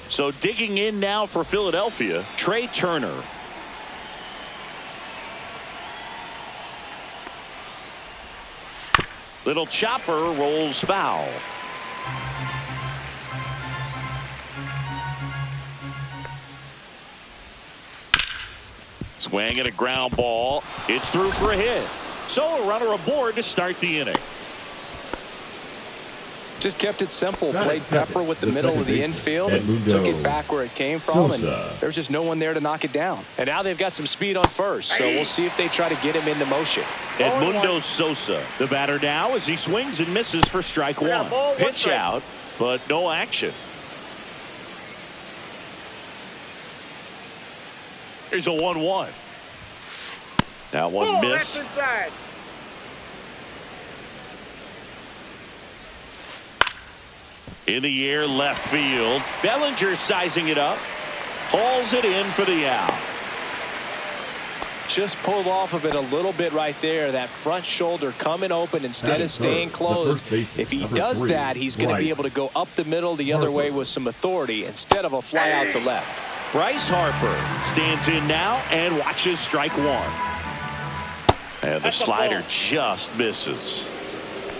So digging in now for Philadelphia, Trey Turner. Little chopper rolls foul. Swing and a ground ball. It's through for a hit. So a runner aboard to start the inning. Just kept it simple. Played pepper with the middle of the infield and took it back where it came from. And there's just no one there to knock it down. And now they've got some speed on first. So we'll see if they try to get him into motion. Edmundo Sosa, the batter now as he swings and misses for strike one. Pitch out, but no action. Here's a 1-1. That one missed. In the air, left field. Bellinger sizing it up. Hauls it in for the out. Just pulled off of it a little bit right there. That front shoulder coming open instead of staying closed. If he does that, he's going to be able to go up the middle the other way with some authority instead of a fly out to left. Bryce Harper stands in now and watches strike one. And the slider just misses.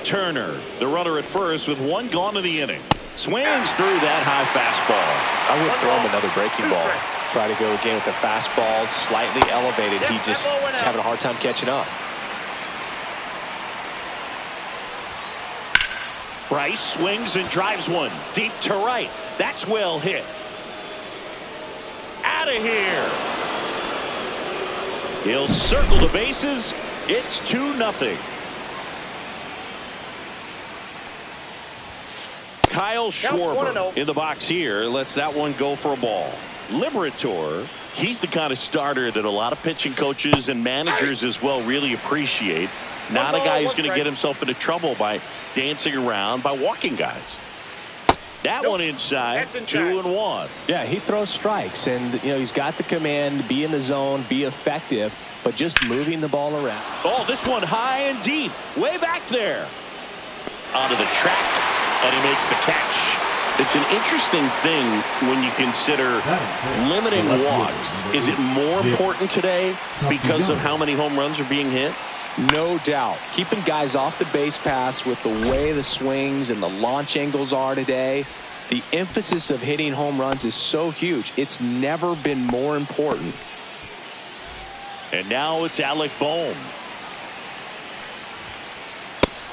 Turner, the runner at first with one gone in the inning. Swings through that high fastball. I would throw him another breaking ball. Try to go again with the fastball slightly elevated. He just is having a hard time catching up. Bryce swings and drives one deep to right. That's well hit. Out of here. He'll circle the bases. It's 2-0. Kyle Schwarber in the box here lets that one go for a ball. Liberator, he's the kind of starter that a lot of pitching coaches and managers as well really appreciate. Not a guy who's going to get himself into trouble by dancing around, by walking guys. That one inside, 2-1. Yeah, he throws strikes, and he's got the command to be in the zone, be effective, but just moving the ball around. Oh, this one high and deep, way back there. Onto the track. And he makes the catch. It's an interesting thing when you consider limiting walks. Is it more important today because of how many home runs are being hit? No doubt. Keeping guys off the base paths with the way the swings and the launch angles are today, the emphasis of hitting home runs is so huge. It's never been more important. And now it's Alec Bohm.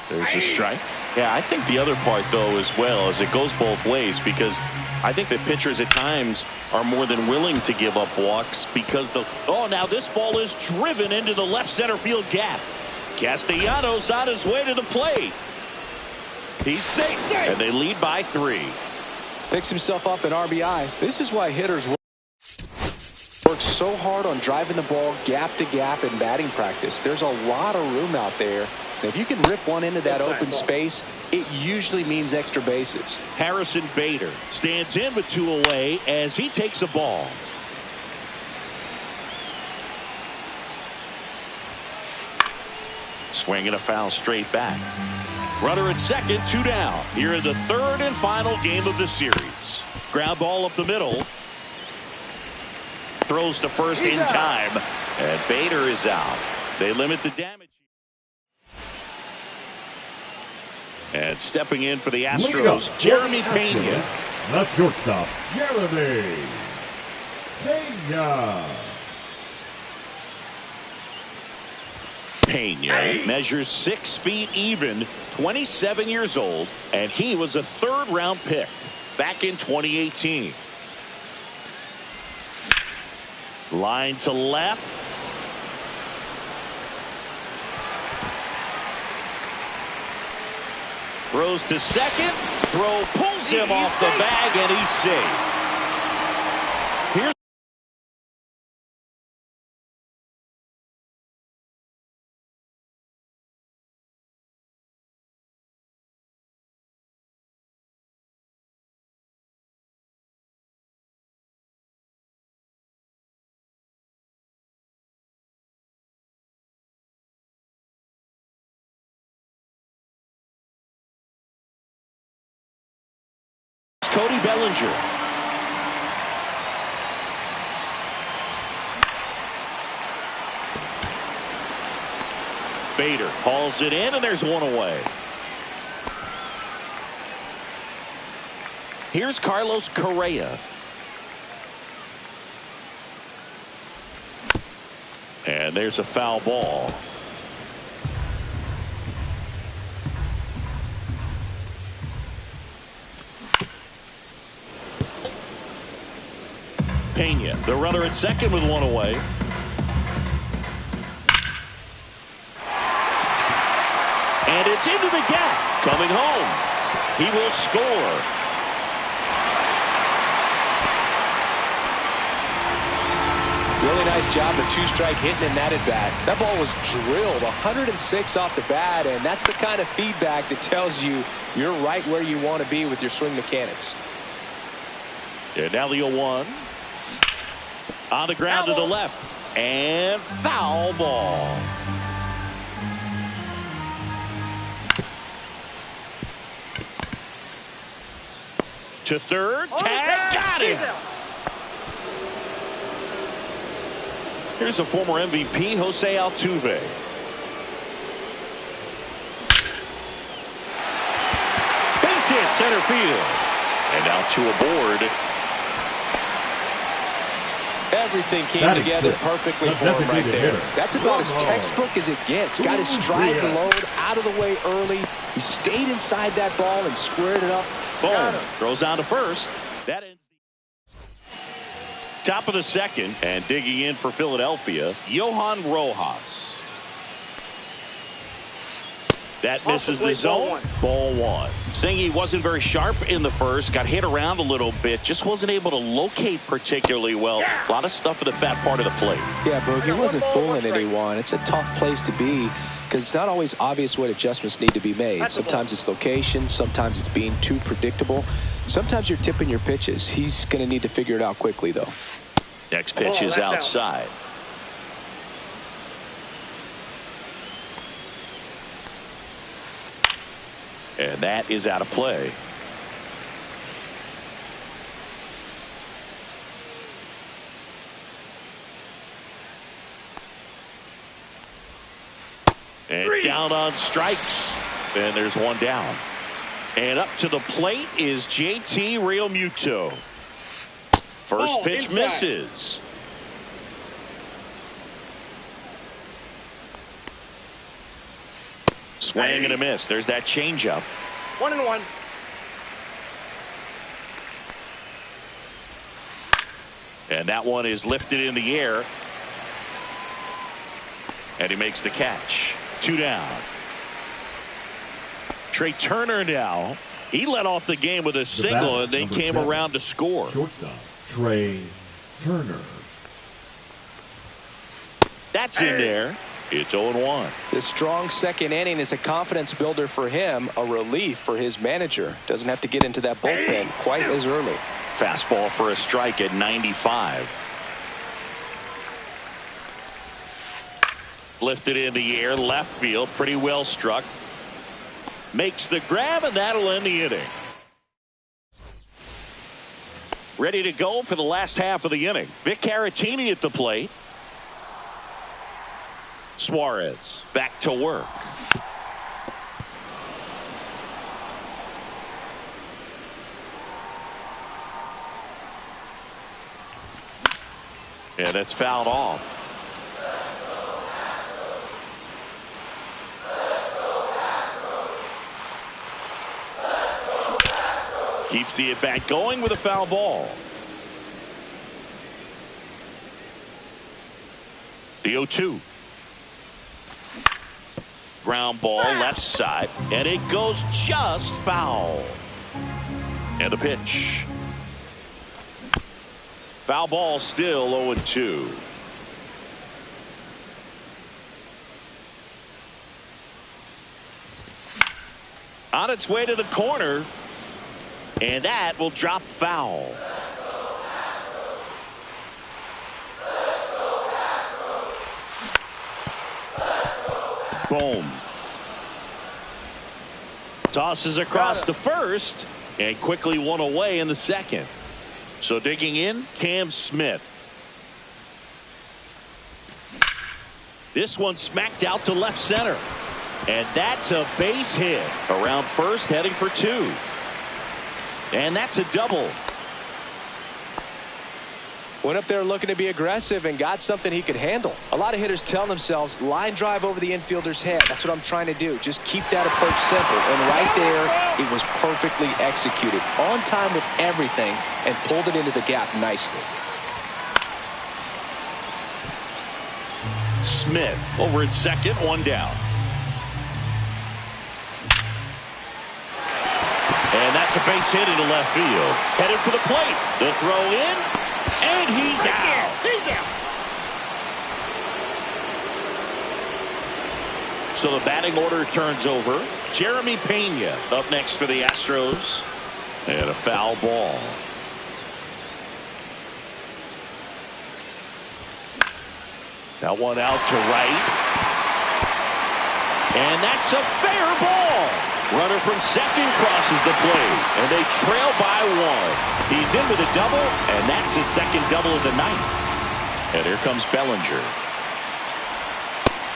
There's a strike. Yeah, I think the other part, though, as well, is it goes both ways, because I think that pitchers at times are more than willing to give up walks because they'll. Oh, now this ball is driven into the left center field gap. Castellanos on his way to the plate. He's safe, and they lead by 3. Picks himself up an RBI. This is why hitters work so hard on driving the ball gap to gap in batting practice. There's a lot of room out there. If you can rip one into that open space, it usually means extra bases. Harrison Bader stands in with 2 away as he takes a ball. Swinging a foul straight back. Runner at second, 2 down. Here in the 3rd and final game of the series. Ground ball up the middle. Throws to first in time. And Bader is out. They limit the damage. And stepping in for the Astros, Jeremy Pena. The shortstop, Jeremy Pena. Pena measures 6 feet even, 27 years old, and he was a 3rd-round pick back in 2018. Line to left. Throws to second. Throw pulls him off the bag, and he's safe. Here's Cody Bellinger. Bader hauls it in, and there's one away. Here's Carlos Correa. And there's a foul ball. Pena, the runner at second with one away. And it's into the gap. Coming home. He will score. Really nice job, the two-strike hitting in that at bat. That ball was drilled 106 off the bat, and that's the kind of feedback that tells you you're right where you want to be with your swing mechanics. And now the 0-1. On the ground to the left. And foul ball. To third. Tag. Got him. Here's the former MVP, Jose Altuve. Base hit, center field. And now two aboard. Everything came together perfectly for him right there. That's about as textbook as it gets. Got his stride load out of the way early. He stayed inside that ball and squared it up. Boom. Throws down to first. That ends the top of the second, and digging in for Philadelphia, Johan Rojas. That misses the zone. Ball one. Saying he wasn't very sharp in the first, got hit around a little bit, just wasn't able to locate particularly well. A lot of stuff in the fat part of the plate. Yeah, Boog, he wasn't fooling anyone. It's a tough place to be because it's not always obvious what adjustments need to be made. Sometimes it's location, sometimes it's being too predictable. Sometimes you're tipping your pitches. He's going to need to figure it out quickly, though. Next pitch is outside. And that is out of play. And down on strikes. And there's one down. And up to the plate is JT Realmuto. First pitch misses. Swing and a miss. There's that changeup. 1-1. And that one is lifted in the air. And he makes the catch. 2 down. Trey Turner now. He led off the game with a single, and they came around to score. Shortstop, Trey Turner. That's in there. It's 0-1. The strong second inning is a confidence builder for him, a relief for his manager. Doesn't have to get into that bullpen quite as early. Fastball for a strike at 95. Lifted in the air, left field, pretty well struck. Makes the grab, and that'll end the inning. Ready to go for the last half of the inning. Vic Caratini at the plate. Suarez back to work. And that's fouled off. Keeps the at-bat going with a foul ball. The 0-2. Ground ball left side, and it goes just foul. And a pitch. Foul ball, still 0-2. On its way to the corner, and that will drop foul. Boom. Tosses across to first, and quickly one away in the second. So digging in, Cam Smith. This one smacked out to left center. And that's a base hit. Around first, heading for 2. And that's a double. Went up there looking to be aggressive and got something he could handle. A lot of hitters tell themselves, line drive over the infielder's head. That's what I'm trying to do. Just keep that approach simple. And right there, it was perfectly executed. On time with everything and pulled it into the gap nicely. Smith over at second, 1 down. And that's a base hit into left field. Headed for the plate. The throw in, and he's out. So the batting order turns over. Jeremy Pena up next for the Astros. And a foul ball. That one out to right. And that's a fair ball. Runner from second crosses the plate, and they trail by 1. He's in with a double, and that's his second double of the night. And here comes Bellinger.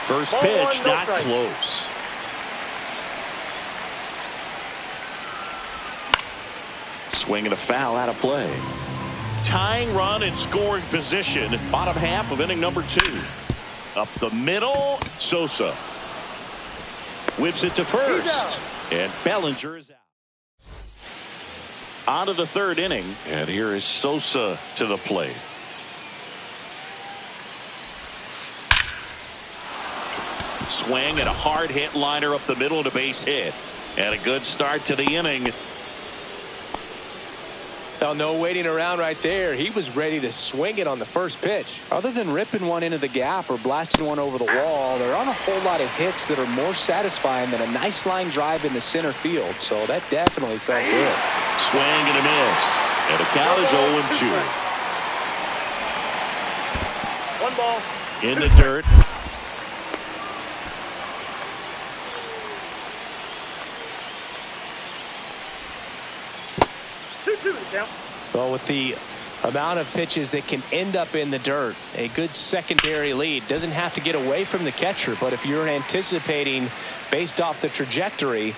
First pitch, not close. Swing and a foul out of play. Tying run in scoring position, bottom half of inning number 2. Up the middle, Sosa. Whips it to first. And Bellinger is out. On to the 3rd inning. And here is Sosa to the plate. Swing and a hard hit liner up the middle to base hit. And a good start to the inning. Well, no waiting around right there. He was ready to swing it on the first pitch. Other than ripping one into the gap or blasting one over the wall, there aren't a whole lot of hits that are more satisfying than a nice line drive in the center field. So that definitely felt good. Swing and a miss. And the count is 0-2. 1 ball. In the dirt. Well, with the amount of pitches that can end up in the dirt, a good secondary lead doesn't have to get away from the catcher, but if you're anticipating based off the trajectory,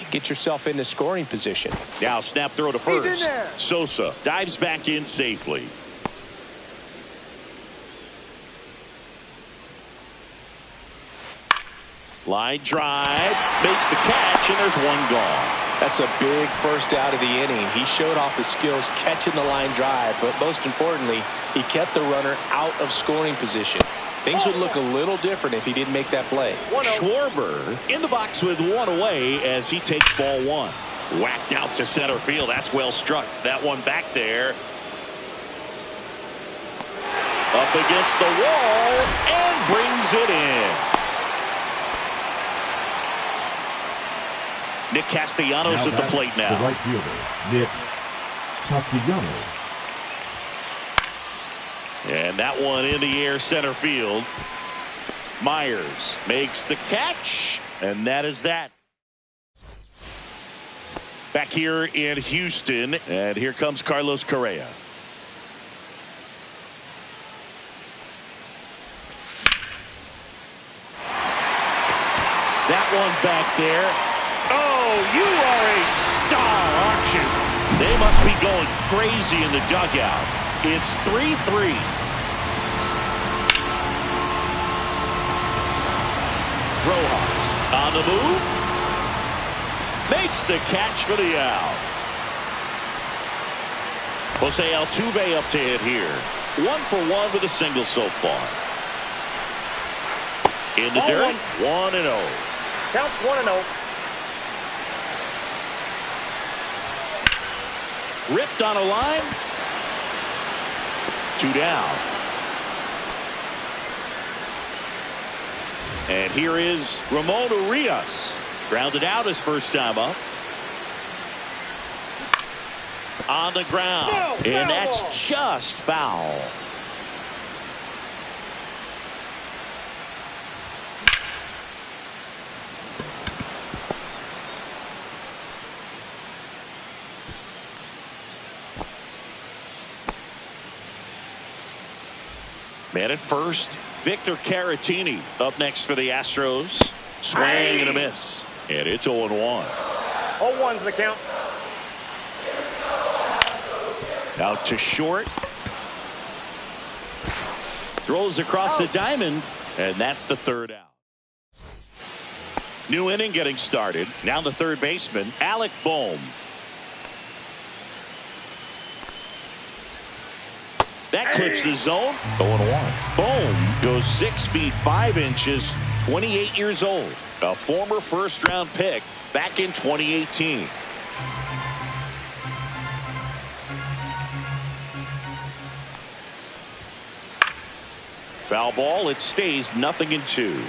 get yourself into scoring position. Now snap throw to first. Sosa dives back in safely. Line drive, makes the catch, and there's 1 gone. That's a big first out of the inning. He showed off his skills catching the line drive, but most importantly, he kept the runner out of scoring position. Things would look a little different if he didn't make that play. Schwarber in the box with 1 away as he takes ball 1. Whacked out to center field. That's well struck. That one back there. Up against the wall and brings it in. Nick Castellanos at the plate now. The right fielder, Nick Castellanos. And that one in the air center field. Myers makes the catch, and that is that. Back here in Houston, and here comes Carlos Correa. That one back there. Oh, you are a star, aren't you? They must be going crazy in the dugout. It's 3-3. Rojas on the move. Makes the catch for the out. Jose Altuve up to hit here. 1 for 1 with a single so far. In the dirt, 1-0. Counts 1-0. Ripped on a line. 2 down. And here is Ramon Urias. Grounded out his first time up. On the ground. And that's just foul. Man at first, Victor Caratini up next for the Astros. Swing and a miss. And it's 0-1. 0-1's the count. Out to short. Throws across the diamond. And that's the third out. New inning getting started. Now the third baseman, Alec Bohm. That clips the zone. 0-1. Bohm goes 6 feet 5 inches, 28 years old. A former first-round pick back in 2018. Foul ball. It stays 0-2.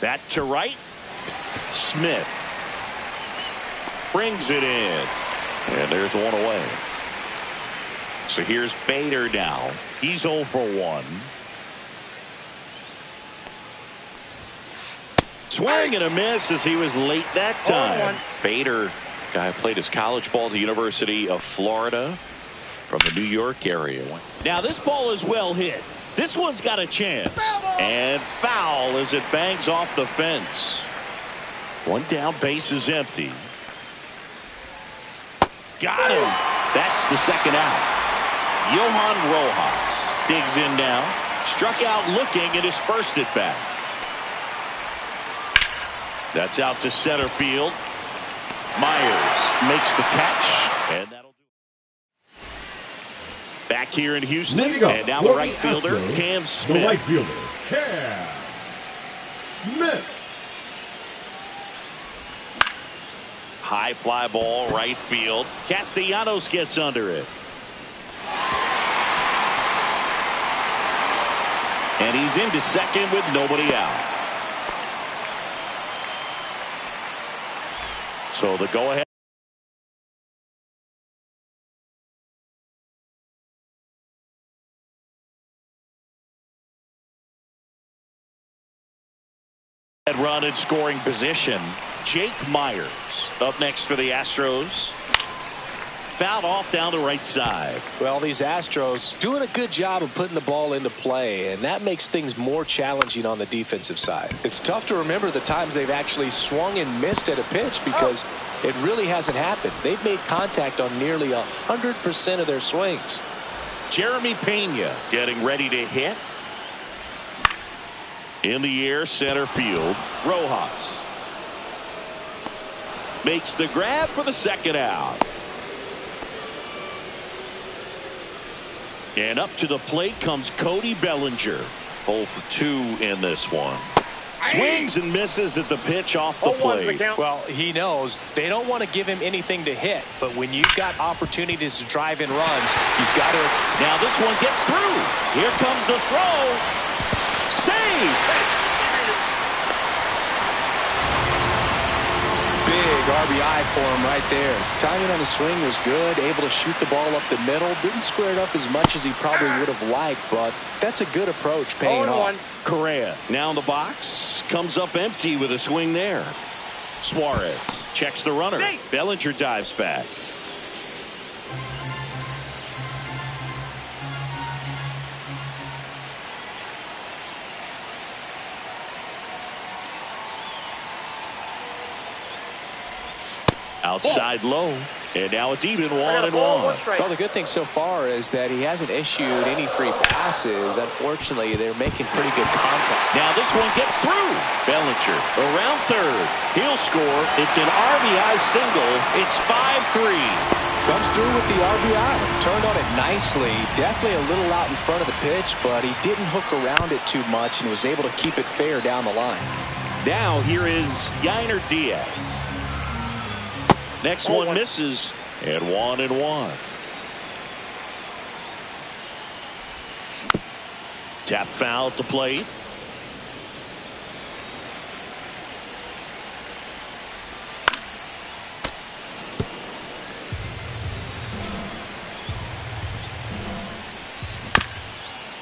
That to right. Smith brings it in. And there's one away. So here's Bader now. He's 0 for 1. Swing and a miss as he was late that time. Bader, guy played his college ball at the University of Florida from the New York area. Now this ball is well hit. This one's got a chance. And foul as it bangs off the fence. One down, base is empty. Got him. That's the second out. Johan Rojas digs in now. Struck out looking at his first at bat. That's out to center field. Myers makes the catch. And that'll do it. Back here in Houston. And now the right fielder, Cam Smith. The right fielder, Cam Smith. High fly ball, right field. Castellanos gets under it. And he's into second with nobody out. So the go-ahead. Run in scoring position. Jake Myers up next for the Astros. Fouled off down the right side. Well, these Astros doing a good job of putting the ball into play, and that makes things more challenging on the defensive side. It's tough to remember the times they've actually swung and missed at a pitch because it really hasn't happened. They've made contact on nearly 100% of their swings. Jeremy Pena getting ready to hit. In the air, center field. Rojas makes the grab for the second out. And up to the plate comes Cody Bellinger. 0 for 2 in this one. Swings and misses at the pitch off the plate. Well, he knows they don't want to give him anything to hit, but when you've got opportunities to drive in runs, you've got to. Now this one gets through. Here comes the throw. Save. Big RBI for him right there. Timing on the swing was good. Able to shoot the ball up the middle. Didn't square it up as much as he probably would have liked, but that's a good approach paying off. Correa now in the box. Comes up empty with a swing there. Suarez checks the runner. Bellinger dives back. Outside low. And now it's even 1-1. Well, the good thing so far is that he hasn't issued any free passes. Unfortunately, they're making pretty good contact. Now this one gets through. Bellinger around third. He'll score. It's an RBI single. It's 5-3. Comes through with the RBI. Turned on it nicely. Definitely a little out in front of the pitch, but he didn't hook around it too much and was able to keep it fair down the line. Now here is Yainer Diaz. Next one misses, and 1-1. Tap foul at the plate.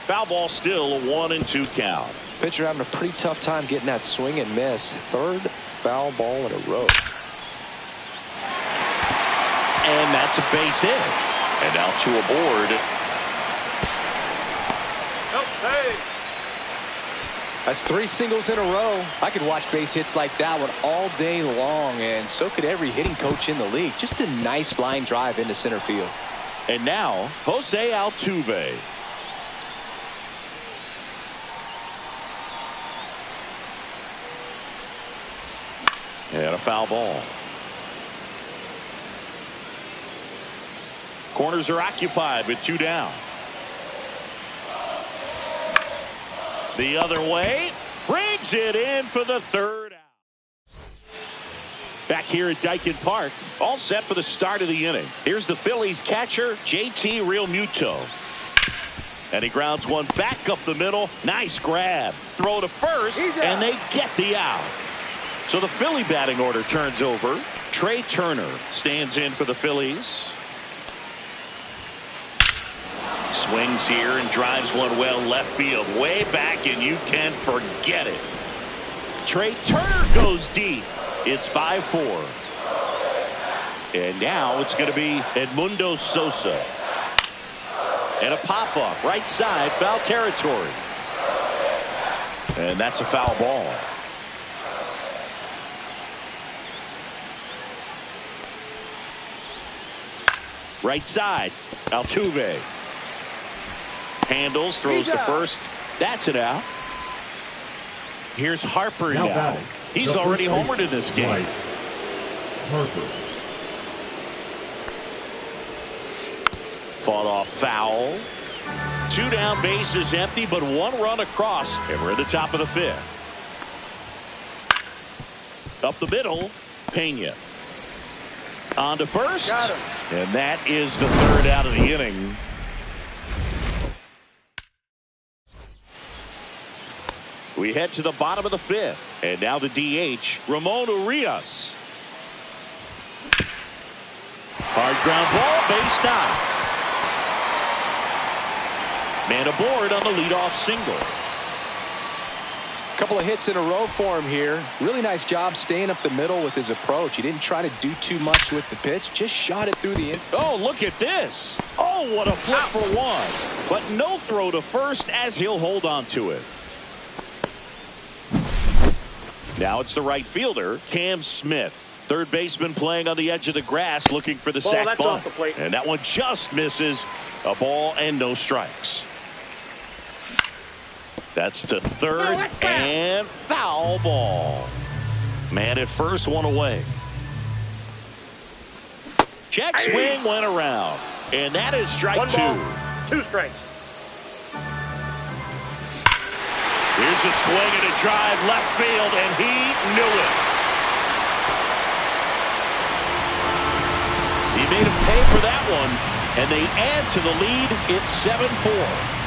Foul ball, still a 1-2 count. Pitcher having a pretty tough time getting that swing and miss. Third foul ball in a row. And that's a base hit. And now 2 aboard. Hey. That's 3 singles in a row. I could watch base hits like that one all day long, and so could every hitting coach in the league. Just a nice line drive into center field. And now Jose Altuve. And a foul ball. Corners are occupied with 2 down. The other way, brings it in for the 3rd out. Back here at Daikin Park, all set for the start of the inning. Here's the Phillies catcher, JT Realmuto. And he grounds one back up the middle. Nice grab. Throw to first, and they get the out. So the Philly batting order turns over. Trey Turner stands in for the Phillies. Swings here and drives one well left field, way back, and you can forget it. Trey Turner goes deep. It's 5-4. And now it's going to be Edmundo Sosa. And a pop-up right side, foul territory. And that's a foul ball. Right side, Altuve. Handles, throws to first. That's it out. Here's Harper now. He's already homered in this game. Harper. Fought off foul. 2 down, bases empty, but 1 run across, and we're at the top of the 5th. Up the middle, Pena. On to first, and that is the 3rd out of the inning. We head to the bottom of the 5th, and now the DH, Ramon Urias. Hard ground ball, base knock. Man aboard on the leadoff single. Couple of hits in a row for him here. Really nice job staying up the middle with his approach. He didn't try to do too much with the pitch, just shot it through the in. Oh, look at this. Oh, what a flip for 1. But no throw to first as he'll hold on to it. Now it's the right fielder, Cam Smith. Third baseman playing on the edge of the grass, looking for the sac that's bunt. off the plate. And that one just misses. A ball and no strikes. That's to third and foul ball. Man at first, 1 away. Check swing went around. And that is strike 1 2. ball, 2 strikes. Here's a swing and a drive left field, and he knew it. He made him pay for that one, and they add to the lead. It's 7-4.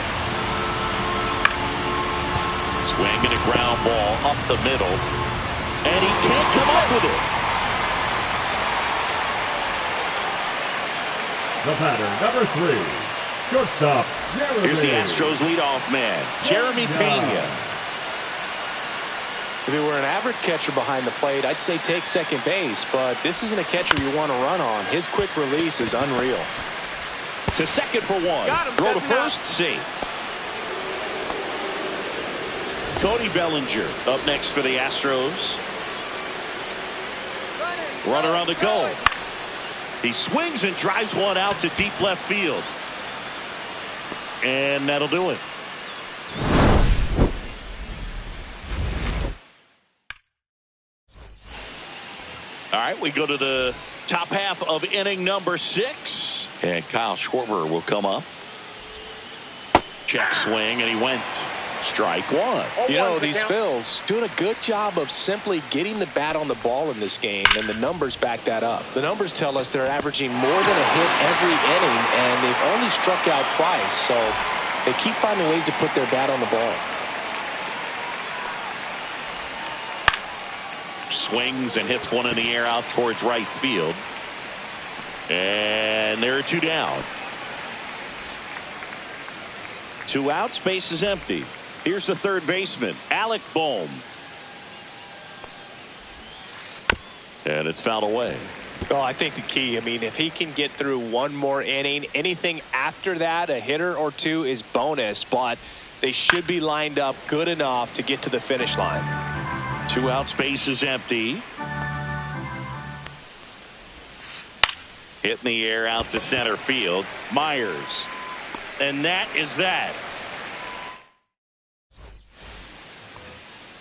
Swing and a ground ball up the middle, and he can't come up with it. The batter, number 3, shortstop, Jeremy. Here's the Astros leadoff man, Jeremy Pena. If he were an average catcher behind the plate, I'd say take second base, but this isn't a catcher you want to run on. His quick release is unreal. To second for 1. Got him, Throw to doesn't first, safe. Cody Bellinger up next for the Astros. Runner on the go. He swings and drives one out to deep left field. And that'll do it. All right, we go to the top half of inning number 6. And Kyle Schwarber will come up. Check swing, and he went. Strike 1. You know, these Phils doing a good job of simply getting the bat on the ball in this game, and the numbers back that up. The numbers tell us they're averaging more than a hit every inning, and they've only struck out twice, so they keep finding ways to put their bat on the ball. Swings and hits one in the air out towards right field. And there are 2 down. 2 outs, base is empty. Here's the third baseman, Alec Bohm. And it's fouled away. Well, I think the key, I mean, if he can get through one more inning, anything after that, a hitter or two is bonus, but they should be lined up good enough to get to the finish line. 2 out, space is empty. Hit in the air out to center field. Myers. And that is that.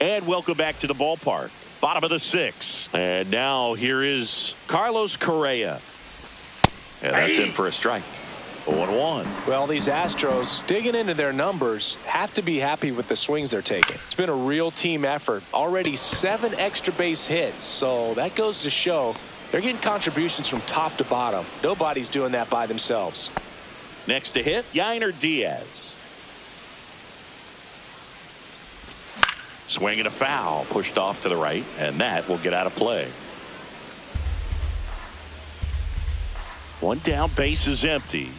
And welcome back to the ballpark. Bottom of the 6th. And now here is Carlos Correa. And that's in for a strike. 0-1. Well, these Astros, digging into their numbers, have to be happy with the swings they're taking. It's been a real team effort. Already 7 extra base hits. So that goes to show they're getting contributions from top to bottom. Nobody's doing that by themselves. Next to hit, Yainer Diaz. Swing and a foul, pushed off to the right, and that will get out of play. 1 down, base is empty.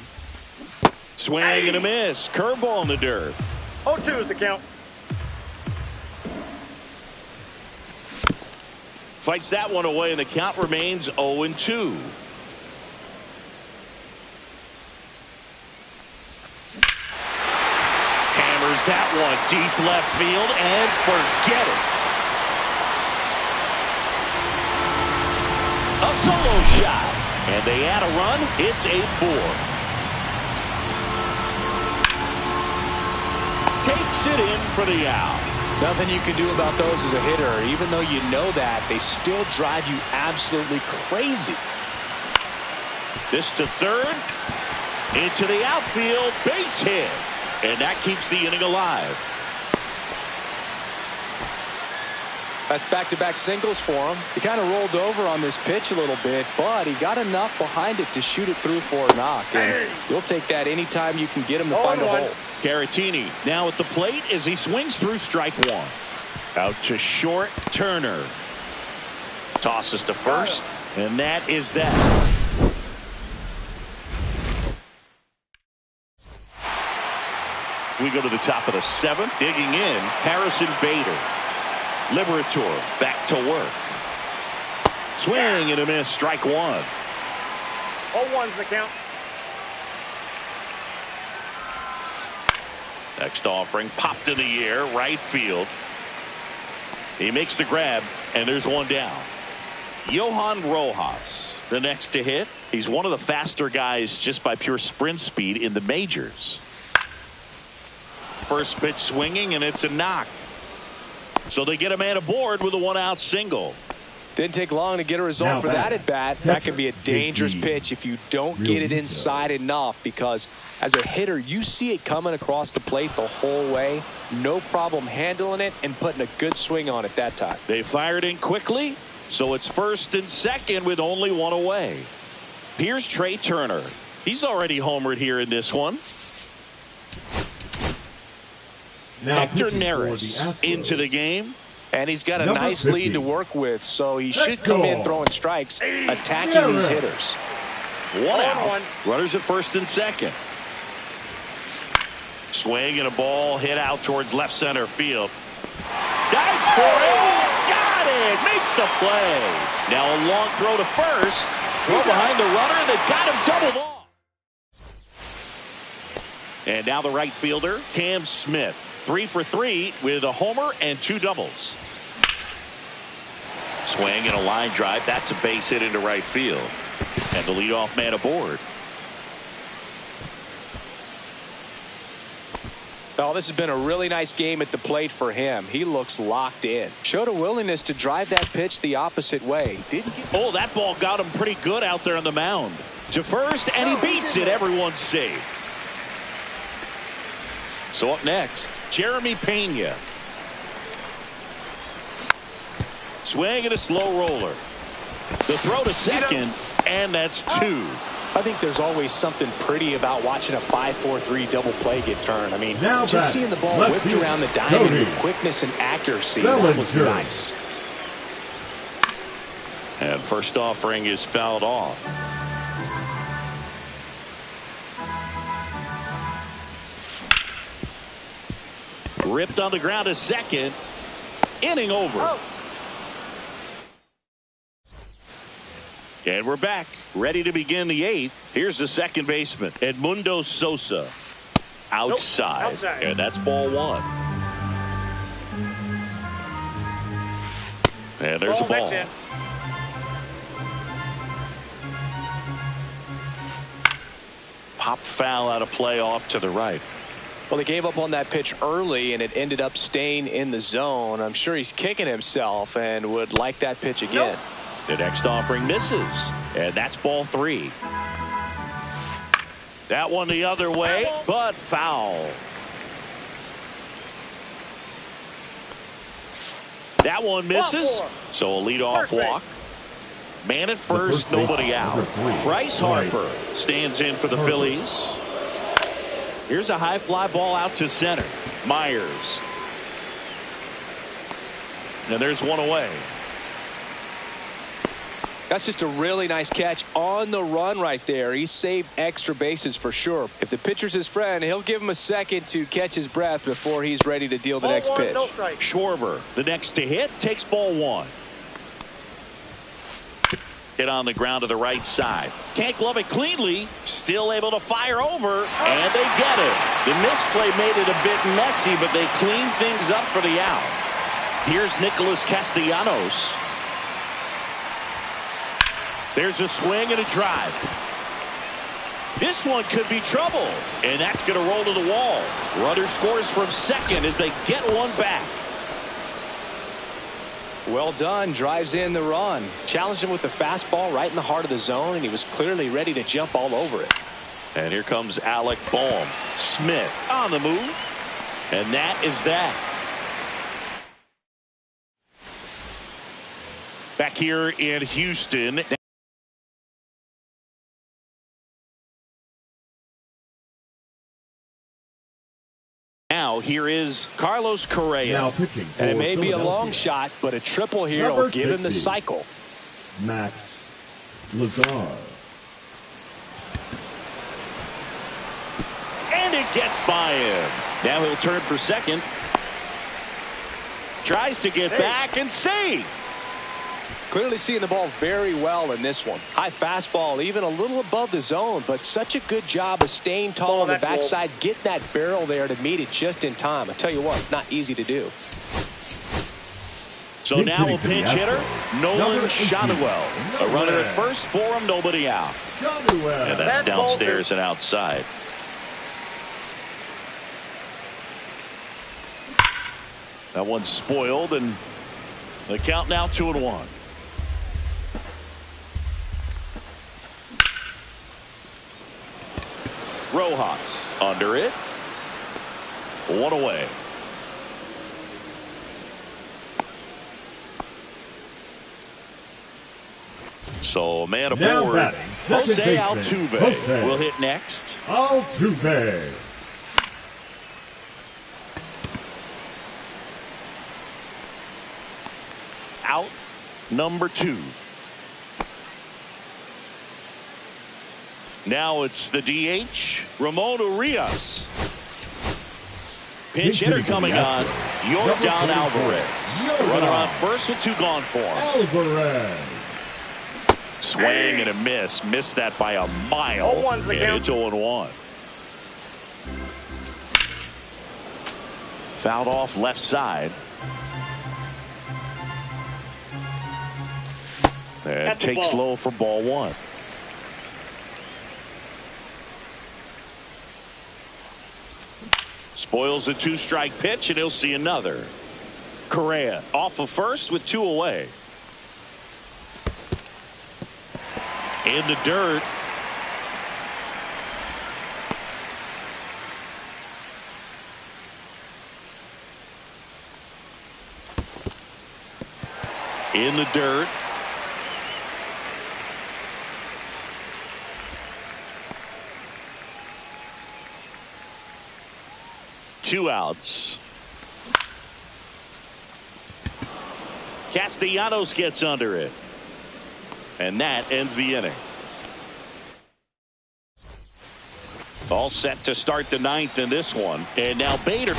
Swing and a miss. Curveball in the dirt. 0-2 is the count. Fights that one away, and the count remains 0-2. Hammers that one deep left field, and forget it. A solo shot, and they add a run. It's 8-4. Takes it in for the out. Nothing you can do about those as a hitter. Even though you know that, they still drive you absolutely crazy. This to third. Into the outfield. Base hit. And that keeps the inning alive. That's back-to-back singles for him. He kind of rolled over on this pitch a little bit, but he got enough behind it to shoot it through for a knock. And you'll take that anytime you can get him to find a hole. Caratini now at the plate as he swings through strike 1. Out to short, Turner. Tosses to first, and that is that. We go to the top of the 7th. Digging in, Harrison Bader. Liberator back to work. Swing and a miss, strike 1. 0-1's the count. Next offering popped in the air, right field. He makes the grab, and there's 1 down. Johan Rojas, the next to hit. He's one of the faster guys just by pure sprint speed in the majors. First pitch swinging, and it's a knock. So they get a man aboard with a 1-out single. Didn't take long to get a result for that at bat. That can be a dangerous pitch if you don't get it inside enough, because as a hitter, you see it coming across the plate the whole way. No problem handling it and putting a good swing on it that time. They fired in quickly, so it's first and second with only 1 away. Here's Trey Turner. He's already homered here in this one. Now Hector pitching for the Neris Astros. into the game. And he's got a Number nice 50. lead to work with, so he should come in throwing strikes, attacking these hitters. 1 out. 0-1. Runners at first and second. Swing and a ball hit out towards left center field. Dives for it. Got it. Makes the play. Now a long throw to first. Throw behind the runner. They got him doubled off. And now the right fielder, Cam Smith. 3 for 3 with a homer and 2 doubles. Swing and a line drive. That's a base hit into right field. And the leadoff man aboard. Oh, this has been a really nice game at the plate for him. He looks locked in. Showed a willingness to drive that pitch the opposite way. Didn't get... Oh, that ball got him pretty good out there on the mound. To first, and he beats it. Everyone's safe. So up next, Jeremy Pena. Swing and a slow roller. The throw to second, and that's 2. I think there's always something pretty about watching a 5-4-3 double play get turned. I mean, Now just back, seeing the ball left whipped field, around the diamond Cody with quickness and accuracy, that was Bellinger. nice. And first offering is fouled off. Ripped on the ground to second. Inning over. And we're back, ready to begin the 8th. Here's the second baseman, Edmundo Sosa. Outside. Nope. Outside. And that's ball 1. And there's a ball. Pop foul out of play off to the right. Well, they gave up on that pitch early, and it ended up staying in the zone. I'm sure he's kicking himself and would like that pitch again. Nope. The next offering misses, and that's ball 3. That one the other way, but foul. That one misses, so a leadoff walk. Man at first, nobody out. Bryce Harper stands in for the Phillies. Here's a high fly ball out to center. Myers. And there's one away. That's just a really nice catch on the run right there. He saved extra bases for sure. If the pitcher's his friend, he'll give him a second to catch his breath before he's ready to deal the next pitch. No strike. Schwarber, the next to hit, takes ball 1. Hit on the ground to the right side. Can't glove it cleanly. Still able to fire over, and they get it. The misplay made it a bit messy, but they cleaned things up for the out. Here's Nicholas Castellanos. There's a swing and a drive. This one could be trouble, and that's going to roll to the wall. Runner scores from second as they get one back. Well done. Drives in the run. Challenged him with the fastball right in the heart of the zone, and he was clearly ready to jump all over it. And here comes Alec Bohm. Smith on the move, and that is that. Back here in Houston. Now here is Carlos Correa. Now pitching. And it may be a long shot, but a triple here will give him the cycle. Max Lazar. And it gets by him. Now he'll turn for second. Tries to get back and save. Clearly seeing the ball very well in this one. High fastball, even a little above the zone, but such a good job of staying tall on the backside, getting that barrel there to meet it just in time. I tell you what, it's not easy to do. So now a pinch hitter, Nolan Shotwell. A runner at first for him, nobody out. And that's downstairs and outside. That one's spoiled, and the count now 2-1. Rojas under it. One away. So a man aboard. Jose Altuve will hit next. Altuve. Out number 2. Now it's the DH, Ramon Urias. Pinch hitter coming on, Yordan Alvarez. Runner on first with 2 gone for him. Alvarez. Swing and a miss. Missed that by a mile. And it's 0-1. Fouled off left side. And takes low for ball 1. Spoils the 2-strike pitch, and he'll see another. Correa off of first with 2 away. In the dirt. In the dirt. Two outs. Castellanos gets under it. And that ends the inning. All set to start the 9th in this one. And now Bader.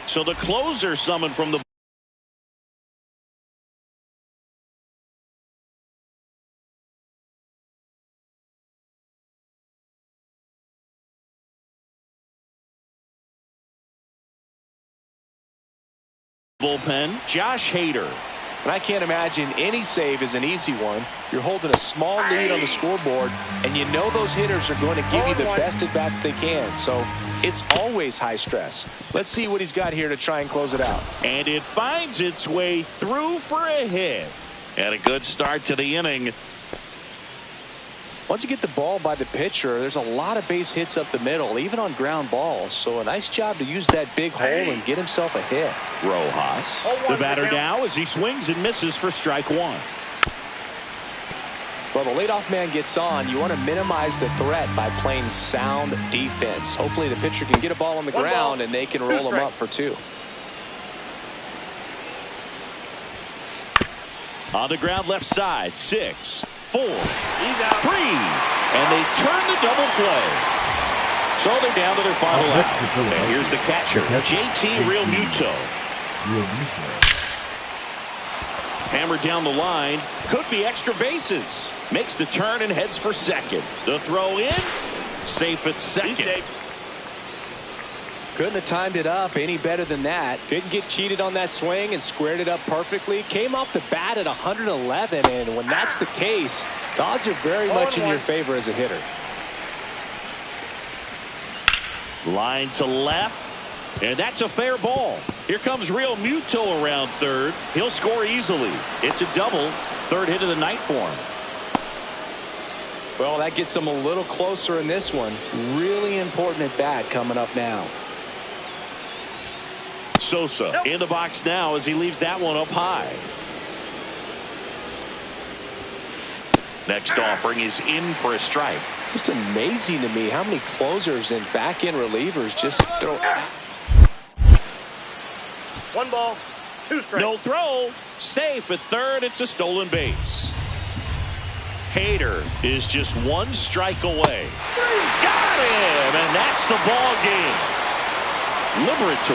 So the closer summoned from the Bullpen, Josh Hader. And I can't imagine any save is an easy one. You're holding a small lead on the scoreboard, and you know those hitters are going to give you the best at-bats they can. So it's always high stress. Let's see what he's got here to try and close it out. And it finds its way through for a hit. And a good start to the inning. Once you get the ball by the pitcher, there's a lot of base hits up the middle, even on ground balls. So a nice job to use that big hole and get himself a hit. Rojas, the batter now as he swings and misses for strike one. Well, the leadoff man gets on. You want to minimize the threat by playing sound defense. Hopefully the pitcher can get a ball on the ground and they can roll him up for two. On the ground left side, 6, 4, 3, and they turn the double play. So they're down to their final out. And here's the catcher, JT Realmuto. Hammered down the line, could be extra bases. Makes the turn and heads for second. The throw in, safe at second. Couldn't have timed it up any better than that. Didn't get cheated on that swing and squared it up perfectly. Came off the bat at 111, and when that's the case, the odds are very much in your favor as a hitter. Line to left, and that's a fair ball. Here comes Realmuto around third. He'll score easily. It's a double. Third hit of the night for him. Well, that gets him a little closer in this one. Really important at bat coming up now. Sosa in the box now as he leaves that one up high. Next offering is in for a strike. Just amazing to me how many closers and back-end relievers just throw. 1 ball, 2 strikes. No throw. Safe at third. It's a stolen base. Hader is just 1 strike away. Got him, and that's the ball game. Liberator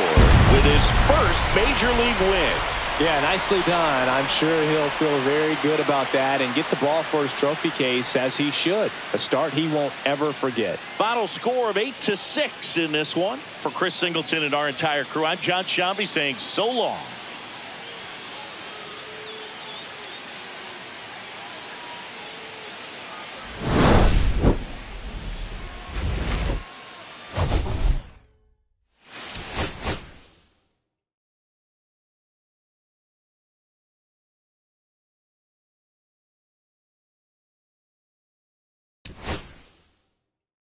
with his first major league win. Yeah, nicely done. I'm sure he'll feel very good about that and get the ball for his trophy case, as he should. A start he won't ever forget. Final score of 8-6 in this one. For Chris Singleton and our entire crew, I'm John Sciambi saying so long.